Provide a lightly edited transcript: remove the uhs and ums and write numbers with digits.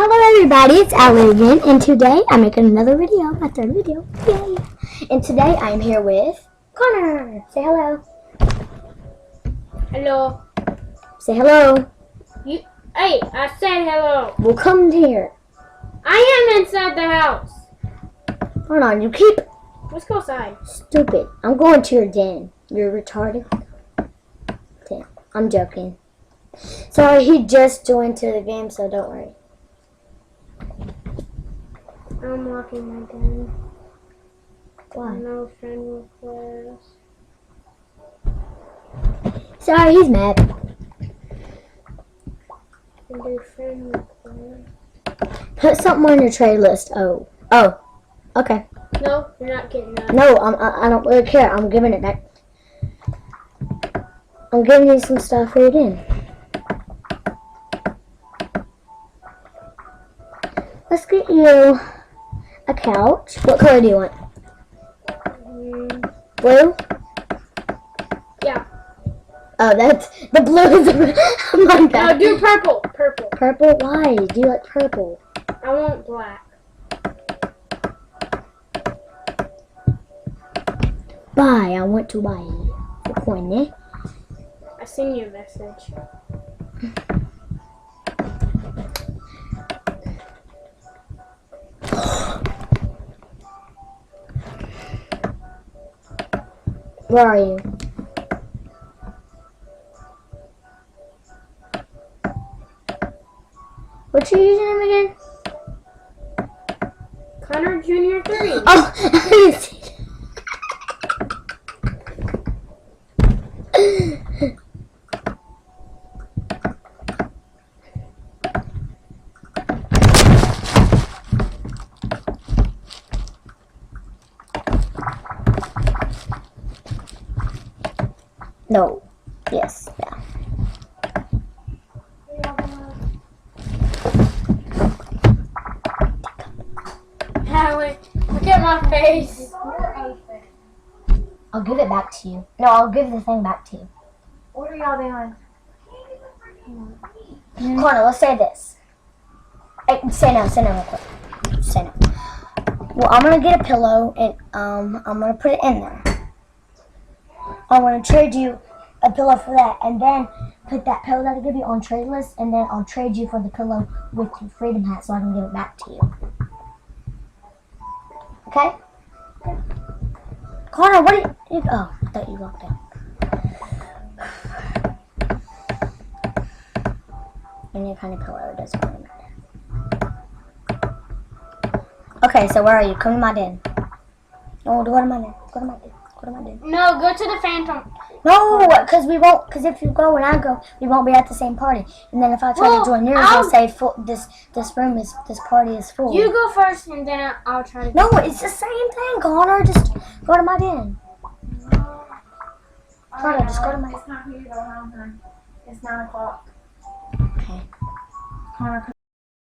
Hello everybody, it's Allie again, and today I'm making another video, my third video, yay! And today I'm here with Connor. Say hello. Hello. Say hello. Hey, I said hello. Well, come here. I am inside the house. Hold on, you keep Let's go outside. stupid. I'm going to your den. You're retarded. Damn, I'm joking. Sorry, he just joined to the game, so don't worry. I'm locking my den. Why? No friend request. Sorry, he's mad. Can do friend request. Put something on your trade list. Oh, okay. No, you're not getting that. No, I don't really care. I'm giving it back. I'm giving you some stuff for your den. Let's get you a couch. What color do you want? Blue? Yeah. Oh, that's the blue is my No, bad. do purple. Purple. Purple? Why? Do you like purple? I want black. Buy. I want to buy a coin, eh? I seen your message. Where are you? What's your username again? Connor Jr. 3. Oh, I didn't see that. No. Yes. Yeah. Hallie, look at my face. I'll give it back to you. No, I'll give the thing back to you. What are y'all doing? Connor, let's say this. Hey, say no real quick. Say no. Well, I'm gonna get a pillow and I'm gonna put it in there. I'm gonna trade you a pillow for that, and then put that pillow that I give you on trade list, and then I'll trade you for the pillow with your freedom hat so I can give it back to you. Okay? Connor, what are you oh, I thought you locked out. Any kind of pillow, it doesn't really matter. Okay, so where are you? Come to my den. No, go to my den. Go to my den. Go to my den. No, go to the Phantom. No, because we won't. Because if you go and I go, we won't be at the same party. And then if I try Well, to join yours, I'll- they'll say full, this party is full. You go first, and then I'll try to. No, it's the same thing, Connor. Just go to my den. Connor, just go to my. It's not here to go home, honey. It's 9 o'clock. Okay. Connor,